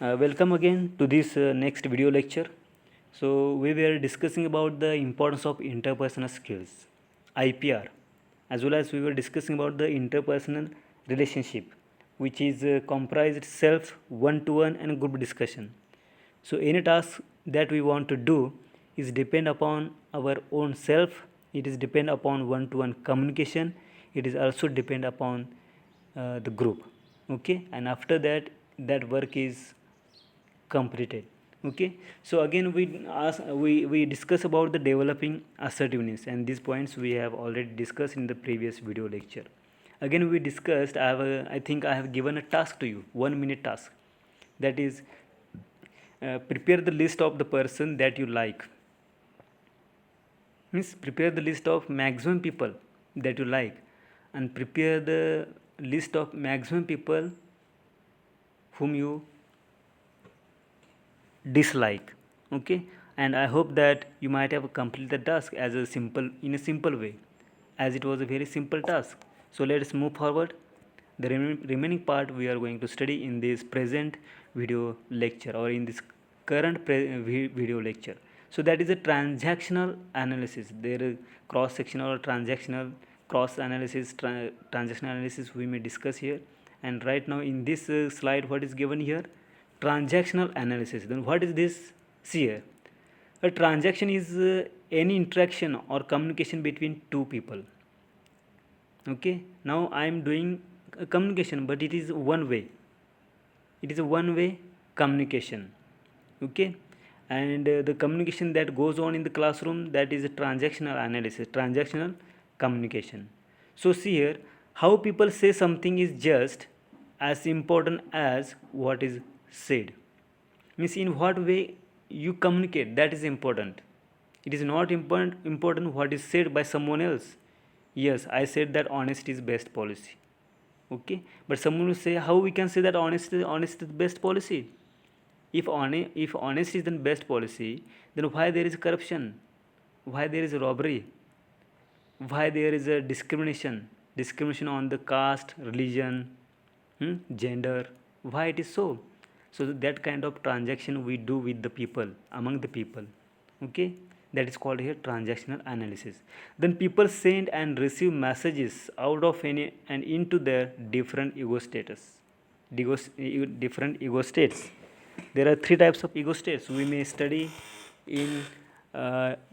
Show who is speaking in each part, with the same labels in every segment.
Speaker 1: Welcome again to this next video lecture. So we were discussing about the importance of interpersonal skills, IPR, as well as we were discussing about the interpersonal relationship, which is comprised self, one-to-one, and group discussion. So any task that we want to do is depend upon our own self. It is depend upon one-to-one communication. It is also depend upon the group. Okay, and after that, that work is completed. Okay, so again we discuss about the developing assertiveness, and these points we have already discussed in the previous video lecture. Again we discussed, I think I have given a task to you, 1 minute task, that is prepare the list of the person that you like. Means prepare the list of maximum people that you like, and prepare the list of maximum people whom you dislike. Okay, and I hope that you might have completed the task as a simple in a simple way, as it was a very simple task. So let's move forward. The remaining part we are going to study in this present video lecture, or in this current video lecture. So that is a transactional analysis. There is cross sectional or transactional cross analysis, transactional analysis we may discuss here. And right now in this slide, what is given here? Transactional analysis. Then what is this? See here, a transaction is any interaction or communication between two people. Okay, now I am doing a communication, but it is one way. It is a one way communication. Okay, and the communication that goes on in the classroom, that is a transactional analysis, transactional communication. So see here, how people say something is just as important as what is said. Means in what way you communicate, that is important. It is not important what is said by someone else. Yes, I said that honesty is best policy. Okay, but someone will say, how we can say that honest is best policy? If honesty is the best policy, then why there is corruption? Why there is robbery? Why there is a discrimination on the caste, religion, gender? Why it is so? So that kind of transaction we do with the people, among the people. Okay, that is called here transactional analysis. Then people send and receive messages out of any and into their different ego status, different ego states. There are three types of ego states we may study in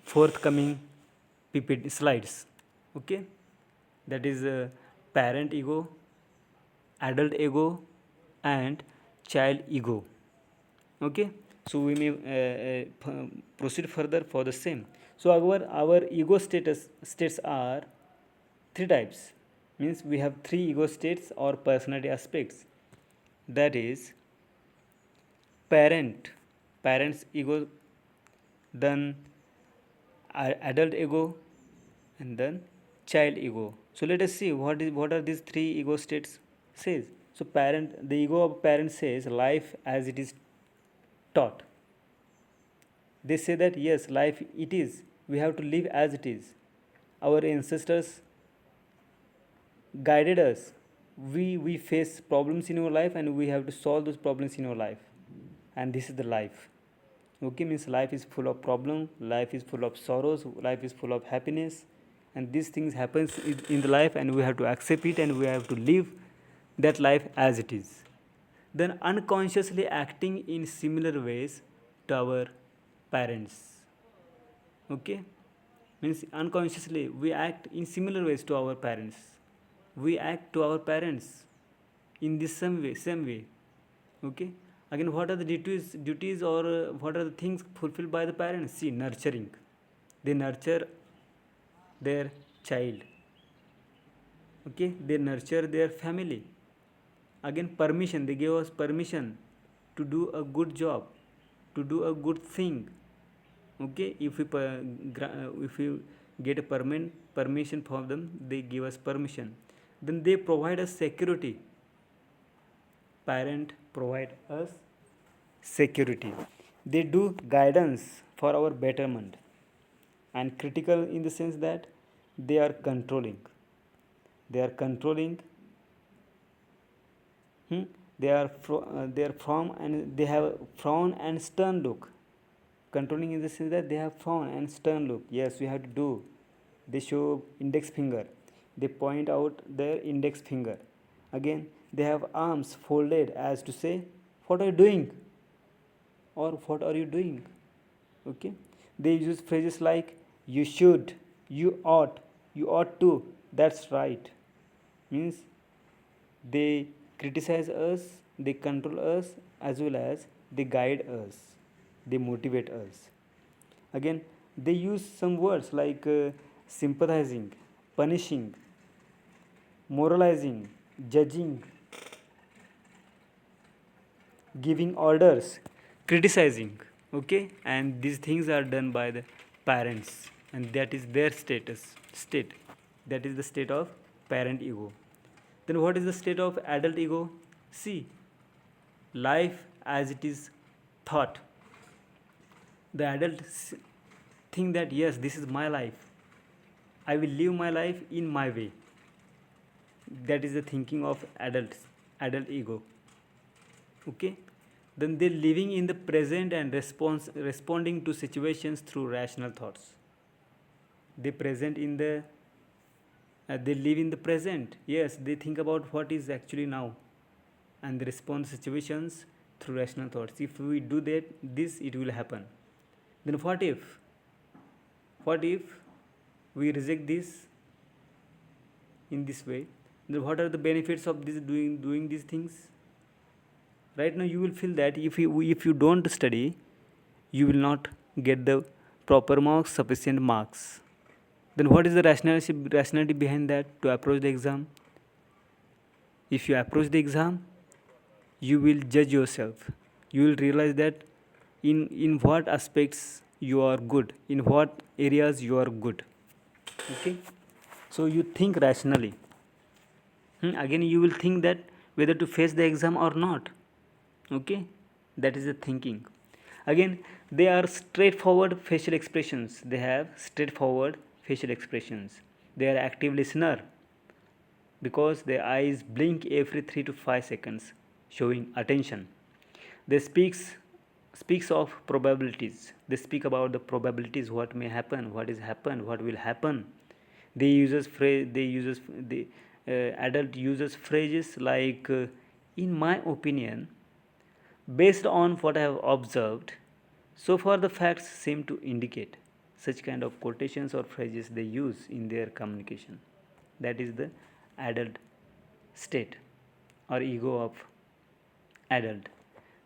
Speaker 1: forthcoming PPT slides. Okay, that is parent ego, adult ego, and child ego. Okay, so we may proceed further for the same. So our ego states are three types. Means we have three ego states or personality aspects. That is parent's ego, then adult ego, and then child ego. So let us see what are these three ego states says. So the ego of parent says life as it is taught. They say that yes, life it is, we have to live as it is. Our ancestors guided us. We face problems in our life, and we have to solve those problems in our life, and this is the life. Okay, means life is full of problem, life is full of sorrows, life is full of happiness, and these things happens in the life, and we have to accept it, and we have to live that life as it is. Then unconsciously acting in similar ways to our parents. Okay, means unconsciously we act in similar ways to our parents. We act to our parents in this same way. Okay, again, what are the duties or what are the things fulfilled by the parents? See, nurturing. They nurture their child. Okay, they nurture their family. Again, permission, they give us permission to do a good job, to do a good thing. Okay, if we get a permission from them, they give us permission. Then they provide us security. Parent provide us security. They do guidance for our betterment, and critical in the sense that they are controlling. They are controlling they are from and they have frown and stern look. Controlling in the sense that they have frown and stern look. Yes, we have to do. They show index finger. They point out their index finger. Again, they have arms folded as to say, "What are you doing?" or "What are you doing?" Okay. They use phrases like "you should," "you ought," "you ought to," "that's right." Means they criticize us, they control us, as well as they guide us, they motivate us. Again, they use some words like sympathizing, punishing, moralizing, judging, giving orders, criticizing. Okay, and these things are done by the parents, and that is their state. That is the state of parent ego. Then what is the state of adult ego? See, life as it is thought. The adult think that yes, this is my life. I will live my life in my way. That is the thinking of adult ego. Okay. Then they're living in the present and responding to situations through rational thoughts. They live in the present. Yes, they think about what is actually now, and they respond to situations through rational thoughts. If we do that, this it will happen. Then what if we reject this in this way? Then what are the benefits of this doing these things? Right now you will feel that if you don't study, you will not get the proper marks, sufficient marks. Then what is the rationality behind that to approach the exam? If you approach the exam, you will judge yourself. You will realize that in what aspects you are good, in what areas you are good. Okay, so you think rationally. Again you will think that whether to face the exam or not. Okay, that is the thinking. Again, they are straightforward facial expressions. They have straightforward facial expressions. They are active listener because their eyes blink every 3 to 5 seconds, showing attention. They speaks of probabilities. They speak about the probabilities, what may happen, what is happened, what will happen. They uses phrase. They uses the adult uses phrases like "in my opinion," "based on what I have observed," "so far the facts seem to indicate." Such kind of quotations or phrases they use in their communication. That is the adult state or ego of adult.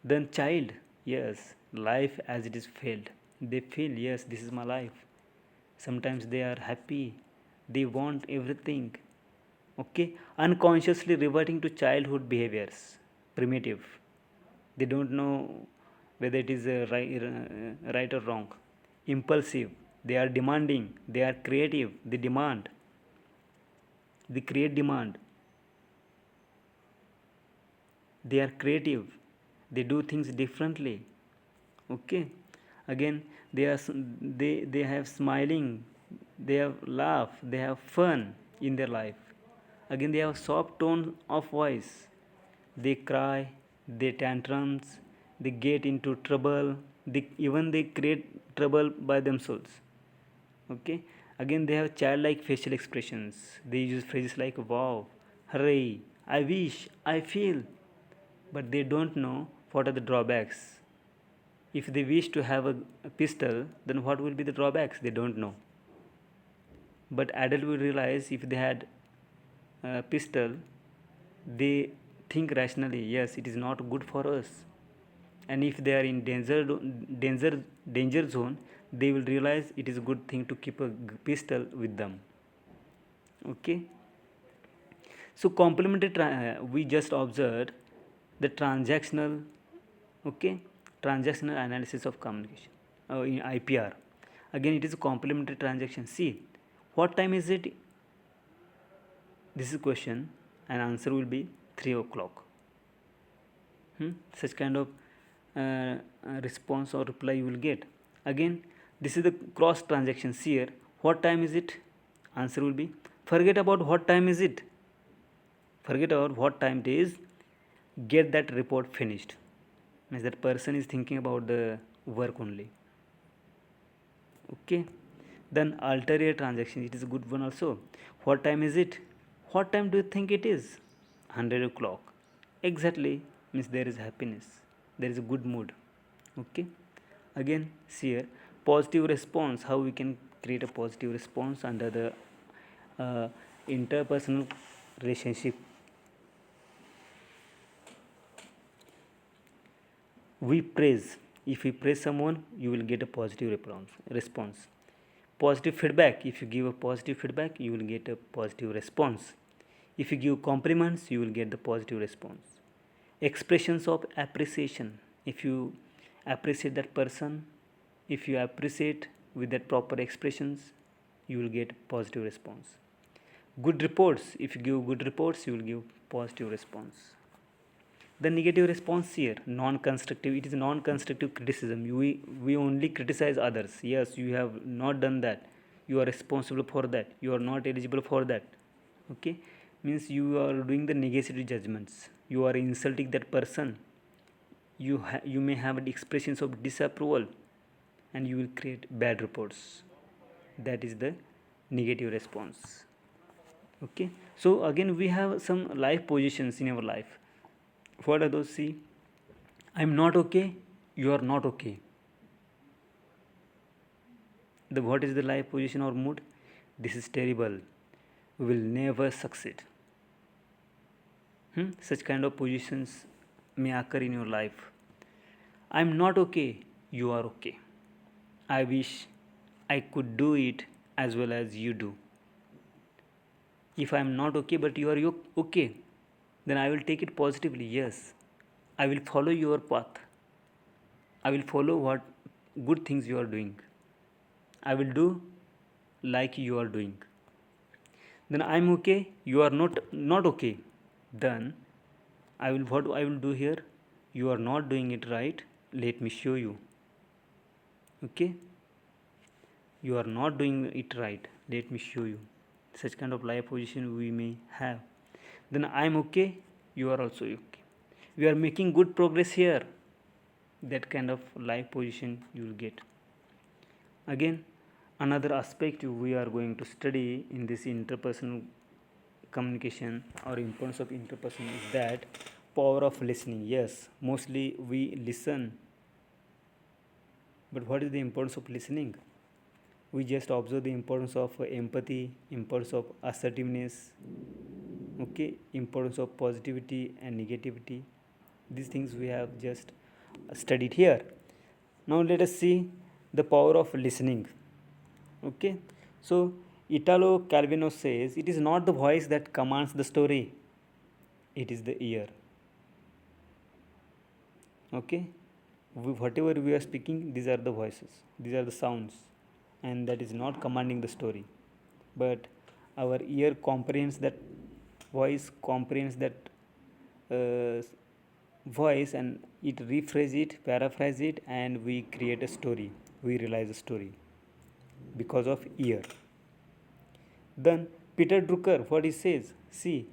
Speaker 1: Then child, yes, life as it is felt. They feel yes, this is my life. Sometimes they are happy, they want everything. Okay, unconsciously reverting to childhood behaviors, primitive. They don't know whether it is right or wrong. Impulsive, they are demanding, they are creative, they demand, they create demand. They are creative, they do things differently. Okay, again they have smiling, they have laugh, they have fun in their life. Again they have soft tone of voice. They cry, they tantrums, they get into trouble, they create trouble by themselves. Okay, again they have childlike facial expressions. They use phrases like "wow," "hooray," "I wish," "I feel," but they don't know what are the drawbacks. If they wish to have a pistol, then what will be the drawbacks? They don't know. But adult will realize if they had a pistol, they think rationally, yes, it is not good for us. And if they are in danger zone, they will realize it is a good thing to keep a pistol with them. Okay, so complementary we just observed the transactional. Okay, transactional analysis of communication in IPR. Again it is a complementary transaction. See, what time is it? This is a question, and answer will be 3 o'clock. Such kind of response or reply you will get. Again, this is the cross transactions here. What time is it? Answer will be, forget about what time is it. Forget about what time it is. get that report finished. Means that person is thinking about the work only. Okay, then ulterior transaction, it is a good one also. What time is it? What time do you think it is? 100 o'clock exactly. Means there is happiness, there is a good mood. Okay, again see here, positive response, how we can create a positive response under the interpersonal relationship. We praise, if we praise someone you will get a positive response. Positive feedback, if you give a positive feedback you will get a positive response. If you give compliments you will get the positive response. Expressions of appreciation, if you appreciate that person, if you appreciate with that proper expressions you will get positive response. Good reports, if you give good reports you will give positive response. The negative response here, non-constructive, it is non-constructive criticism. We only criticize others. Yes, you have not done that, you are responsible for that, you are not eligible for that. Okay, means you are doing the negative judgments, you are insulting that person, you may have expressions of disapproval and you will create bad reports. That is the negative response. Okay, so again we have some life positions in our life. What are those? See, I'm not okay, you are not okay. The what is the life position or mood? This is terrible, we will never succeed. Such kind of positions may occur in your life. I'm not okay, you are okay. I wish I could do it as well as you do. If I'm not okay but you are okay, then I will take it positively. Yes, I will follow your path, I will follow what good things you are doing, I will do like you are doing. Then I'm okay, you are not okay. Then I will, what I will do here, you are not doing it right, let me show you. Okay, you are not doing it right, let me show you. Such kind of life position we may have. Then I'm okay, you are also okay, we are making good progress here. That kind of life position you will get. Again, another aspect we are going to study in this interpersonal communication or importance of interpersonal is that power of listening. Yes, mostly we listen, but what is the importance of listening? We just observe the importance of empathy, importance of assertiveness, okay, importance of positivity and negativity. These things we have just studied here. Now let us see the power of listening. Okay, so Italo Calvino says it is not the voice that commands the story, it is the ear. Okay, whatever we are speaking, these are the voices, these are the sounds, and that is not commanding the story, but our ear comprehends that voice, comprehends that uh, voice, and it rephrase it, paraphrase it, and we create a story, we realize a story because of ear. Then Peter Drucker, what he says, see,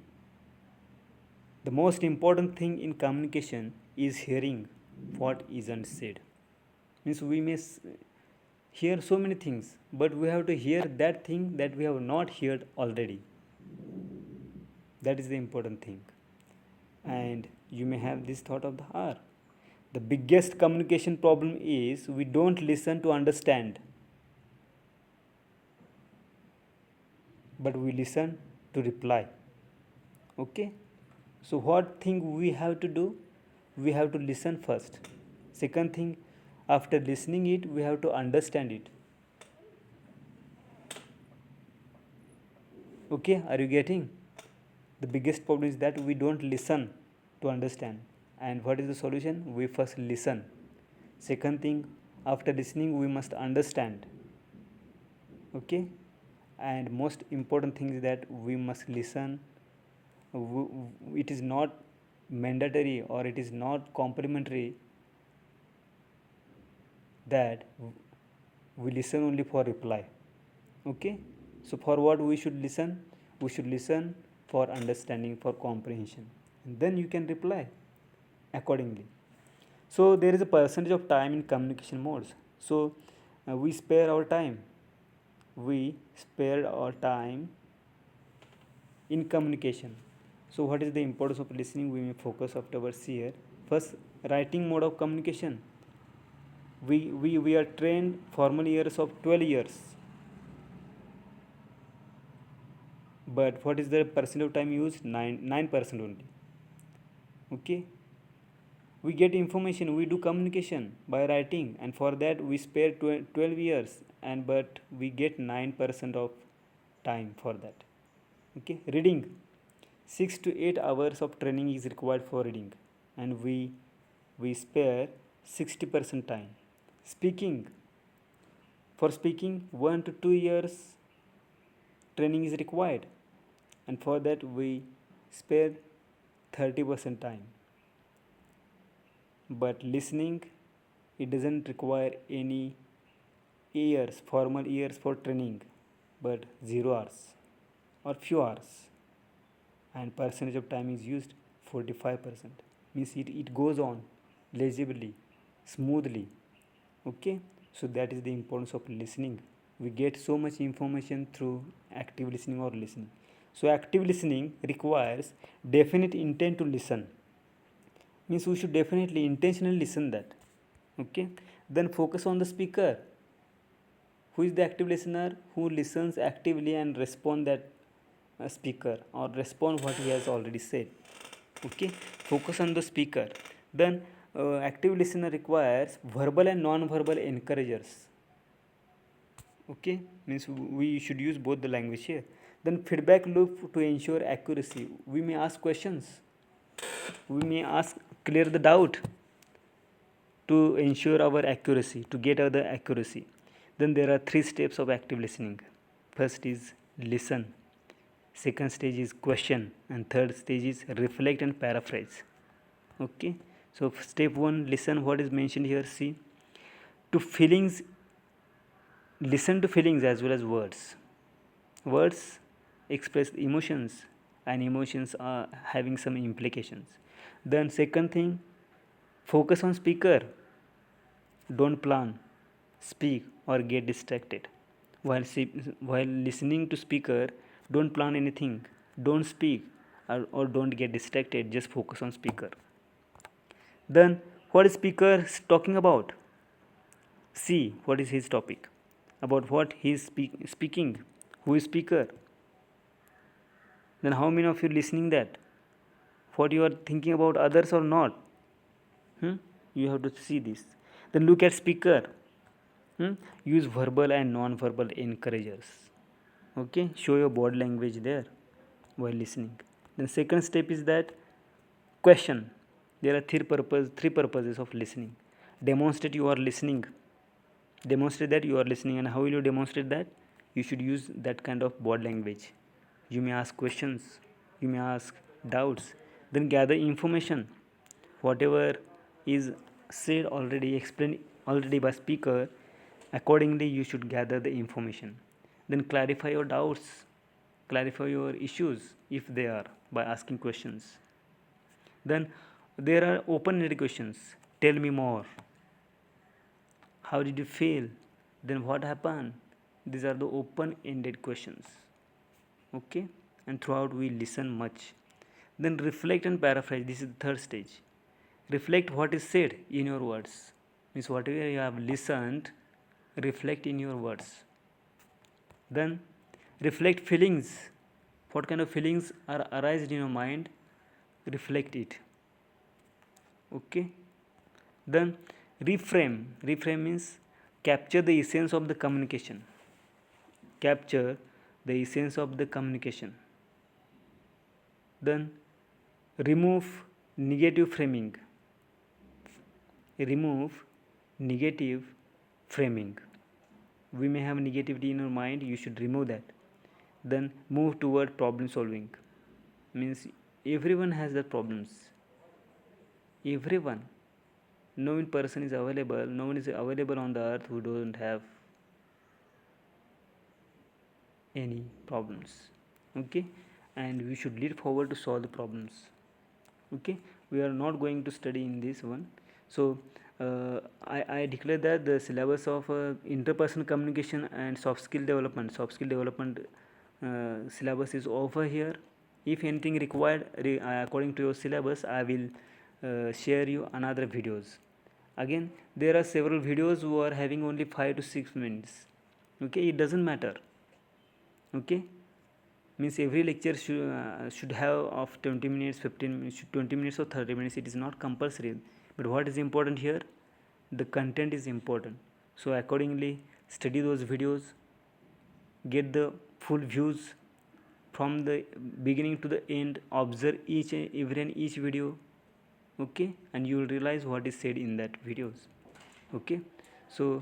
Speaker 1: the most important thing in communication is hearing what isn't said. Means we may hear so many things, but we have to hear that thing that we have not heard already. That is the important thing. And you may have this thought of the hour. The biggest communication problem is we don't listen to understand, but we listen to reply. Okay, so what thing we have to do? We have to listen first. Second thing, after listening it we have to understand it. Okay, are you getting? The biggest problem is that we don't listen to understand. And what is the solution? We first listen. Second thing, after listening we must understand. Okay, and most important thing is that we must listen. It is not mandatory or it is not complementary that we listen only for reply. Okay, so for what we should listen? We should listen for understanding, for comprehension, and then you can reply. accordingly. So there is a percentage of time in communication modes. So we spare our time. We spare our time in communication. So what is the importance of listening? We may focus afterwards here. First, writing mode of communication. We are trained formal years of 12 years. But what is the percent of time used? 9% only. Okay. We get information, we do communication by writing, and for that we spare 12 years, and but we get 9% of time for that. Okay. Reading, 6 to 8 hours of training is required for reading, and we spare 60% time. Speaking, for speaking 1 to 2 years training is required, and for that we spare 30% time. But listening, it doesn't require any years, formal years for training, but 0 hours or few hours, and percentage of time is used 45%. Means it goes on legibly, smoothly. Okay. So that is the importance of listening. We get so much information through active listening or listening. So active listening requires definite intent to listen. Means we should definitely intentionally listen that. Okay. Then focus on the speaker. Who is the active listener? Who listens actively and respond that speaker, or respond what he has already said. Okay. Focus on the speaker. Then active listener requires verbal and non-verbal encouragers. Okay. Means we should use both the language here. Then feedback loop to ensure accuracy. We may ask questions, we may ask, clear the doubt, to ensure our accuracy, to get the accuracy. Then there are 3 steps of active listening. First is listen, second stage is question, and third stage is reflect and paraphrase. Okay. So step 1, listen. What is mentioned here? See, to feelings, listen to feelings as well as words. Words express emotions, and emotions are having some implications. Then second thing, focus on speaker. Don't plan, speak, or get distracted. While listening to speaker, don't plan anything, don't speak, or don't get distracted. Just focus on speaker. Then what is speaker talking about? See what is his topic, about what he is speaking, who is speaker. Then how many of you listening that? What you are thinking about others or not? You have to see this. Then look at speaker. Use verbal and non-verbal encouragers. Okay. Show your body language there while listening. Then second step is that question. There are three purposes of listening. Demonstrate you are listening. Demonstrate that you are listening. And how will you demonstrate that? You should use that kind of body language. You may ask questions, you may ask doubts. Then gather information. Whatever is said already, explained already by speaker, accordingly you should gather the information. Then clarify your doubts, clarify your issues if they are, by asking questions. Then there are open-ended questions. Tell me more. How did you feel? Then what happened? These are the open-ended questions. Okay. And throughout we listen much. Then reflect and paraphrase. This is the third stage. Reflect what is said in your words. Means whatever you have listened, reflect in your words. Then reflect feelings. What kind of feelings are arised in your mind? Reflect it. Okay. Then reframe. Reframe means capture the essence of the communication. Capture the essence of the communication. Then remove negative framing. Remove negative framing. We may have negativity in our mind, you should remove that. Then move toward problem solving. Means everyone has the problems. Everyone. No one person is available, no one is available on the earth who don't have any problems. Okay. And we should lead forward to solve the problems. Okay. we are not going to study in this one. So I declare that the syllabus of interpersonal communication and soft skill development syllabus is over here. If anything required according to your syllabus, I will share you another videos. Again, there are several videos who are having only 5 to 6 minutes. Okay, it doesn't matter. Okay, means every lecture should have of 20 minutes, 15 minutes, 20 minutes or 30 minutes. It is not compulsory, but what is important here, the content is important. So accordingly study those videos, get the full views from the beginning to the end, observe each and every and each video. Okay, and you will realize what is said in that videos. Okay, so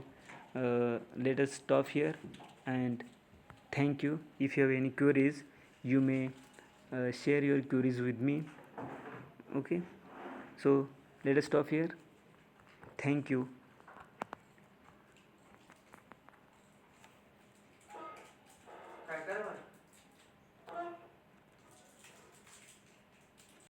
Speaker 1: let us stop here, and thank you. If you have any queries, you may share your queries with me. Okay, so let us stop here. Thank you.